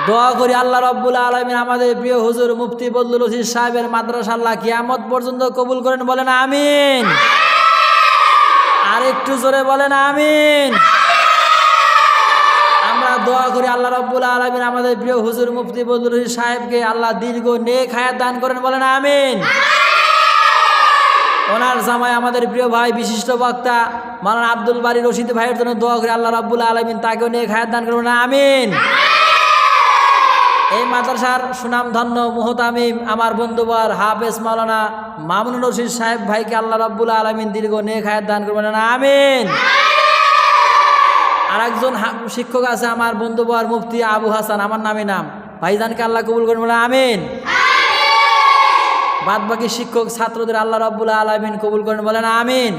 দোয়া করি আল্লাহ রাব্বুল আলামিন আমাদের প্রিয় হুজুর মুফতি বদলুল রশিদ সাহেবের মাদ্রাসা আল্লাহ কিয়ামত পর্যন্ত কবুল করেন, বলেন আমিন। আর একটু জোরে বলেন আমিন। আমরা দোয়া করি আল্লাহ রাব্বুল আলামিন আমাদের প্রিয় হুজুর মুফতি বদলুল রশিদ সাহেবকে আল্লাহ দীর্ঘ নেক হায়াত দান করেন, বলেন আমিন। ওনার জামাই আমাদের প্রিয় ভাই বিশিষ্ট বক্তা মাওলানা আব্দুল বারী রশিদ ভাইয়ের জন্য দোয়া করি আল্লাহ রাব্বুল আলামিন তাকেও নেক হায়াত দান করবেন, আমিন। এই মাদ্রাসার সুনামধন্য মুহতামিম আমার বন্ধুবর হাফেজ মাওলানা মামুনুর রশিদ সাহেব ভাইকে আল্লাহ রাব্বুল আলামিন দীর্ঘ নেক হায়াত দান করবেন, আমিন। আর একজন শিক্ষক আছে আমার বন্ধুবর মুফতি আবু হাসান, আমার নামে নাম, ভাইজানকে আল্লাহ কবুল করবেন, বলেন আমিন। বাদ বাকি শিক্ষক ছাত্রদের আল্লাহ রাব্বুল আলামিন কবুল করেন, বলেন আমিন।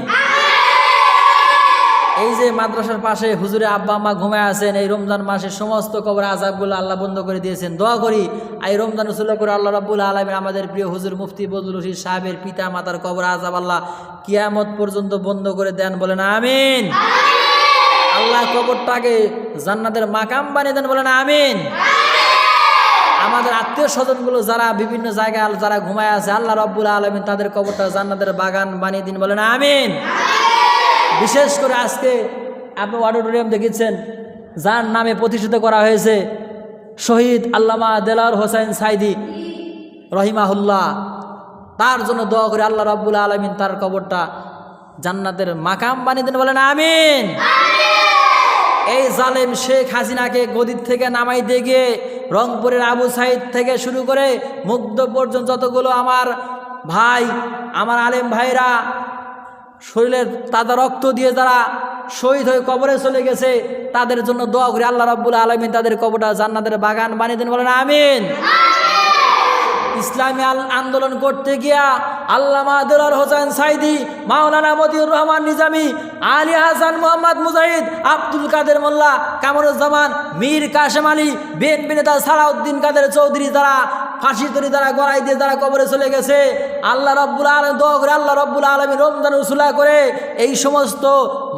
এই যে মাদ্রাসার পাশে হুজুরে আব্বা আম্মা ঘুমায় আছেন, এই রমজান মাসে সমস্ত কবর আযাবগুলো আল্লাহ বন্ধ করে দিয়েছেন। দোয়া করি এই রমজান উসুল্লাহ করে আল্লাহ রাব্বুল আলামিন আমাদের প্রিয় হুজুর মুফতি বদলুল রশিদ সাহেবের পিতা মাতার কবর আযাব আল্লাহ কিয়ামত পর্যন্ত বন্ধ করে দেন, বলেন আমিন। আল্লাহ কবরটাকে জান্নাতের মাকাম বানিয়ে দেন, বলেন আমিন। আমাদের আত্মীয় স্বজনগুলো যারা বিভিন্ন জায়গায় যারা ঘুমায় আছে আল্লাহ রাব্বুল আলামিন তাদের কবরটা জান্নাতের বাগান বানিয়ে দিন, বলেন আমিন। বিশেষ করে আজকে আপনি অডিটোরিয়াম দেখেছেন যার নামে প্রতিষ্ঠিত করা হয়েছে শহীদ আল্লামা দেলাওয়ার হোসেন সাইদি রহিমাহুল্লাহ, তার জন্য দোয়া করে আল্লাহ রাব্বুল আলামিন তার কবরটা জান্নাতের মাকাম বানিয়ে দেন, বলেন আমিন। এই জালেম শেখ হাসিনাকে গদির থেকে নামাইতে গিয়ে রংপুরের আবু সাইদ থেকে শুরু করে মুগ্ধ পর্যন্ত যতগুলো আমার ভাই আমার আলেম ভাইরা শরীরের তাজা রক্ত দিয়ে যারা শহীদ হয়ে কবরে চলে গেছে তাদের জন্য দোয়া করি আল্লাহ রাব্বুল আলামিন তাদের কবরটা জান্নাতের বাগান বানিয়ে দেন, বলেন আমিন। ইসলামী আন্দোলন করতে গিয়া আল্লামা দেলাওয়ার হোসেন সাইদি, মাওলানা মতিউর রহমান নিজামী, আলী হাসান মোহাম্মদ মুজাহিদ, আব্দুল কাদের মোল্লা, কামরুজ্জামান, মীর কাশেম আলী, বিএনপি নেতা সালাউদ্দিন কাদের চৌধুরী যারা ফাঁসি তরি দ্বারা গড়াই দিয়ে যারা কবরে চলে গেছে আল্লাহ রাব্বুল আলামিন দোয়া করে আল্লাহ রাব্বুল আলামিন রমজান উসুলা করে এই সমস্ত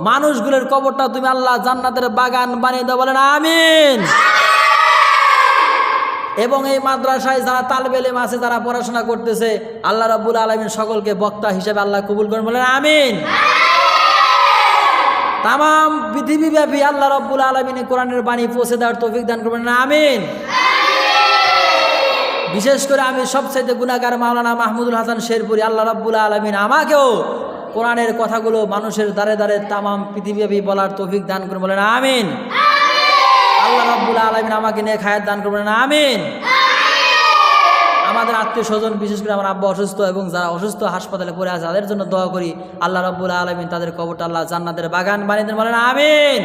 মানুষগুলোর কবরটা তুমি আল্লাহ জান্নাতের বাগান বানিয়ে দাও, বলেন আমিন। এবং এই মাদ্রাসায় যারা তালেবে ইলম আছে যারা পড়াশোনা করতেছে আল্লাহ রাব্বুল আলামিন সকলকে বক্তা হিসেবে আল্লাহ কবুল করেন, বলেন আমিন। তামাম পৃথিবীব্যাপী আল্লাহ রাব্বুল আলামিন কোরআনের বাণী পৌঁছে দেওয়ার তৌফিক দান করবেন, আমিন। বিশেষ করে আমি সবচাইতে গুনাহগার মাওলানা মাহমুদুল হাসান শেরপুরি, আল্লাহ রাব্বুল আলামিন আমাকেও কোরআনের কথাগুলো মানুষের দ্বারে দ্বারে তামাম পৃথিবীব্যাপী বলার তৌফিক দান করবেন, বলেন আমিন। আল্লাহ রাব্বুল আলামিন আমাকে নেক হায়াত দান করবেন, আমিন। আমাদের আত্মীয় স্বজন বিশেষ করে আমার আব্বা অসুস্থ এবং যারা অসুস্থ হাসপাতালে পড়ে আছে তাদের জন্য দোয়া করি আল্লাহ রাব্বুল আলামিন তাদের কবরটা আল্লাহ জান্নাতের বাগান বানিয়ে দেন, বলেন আমিন।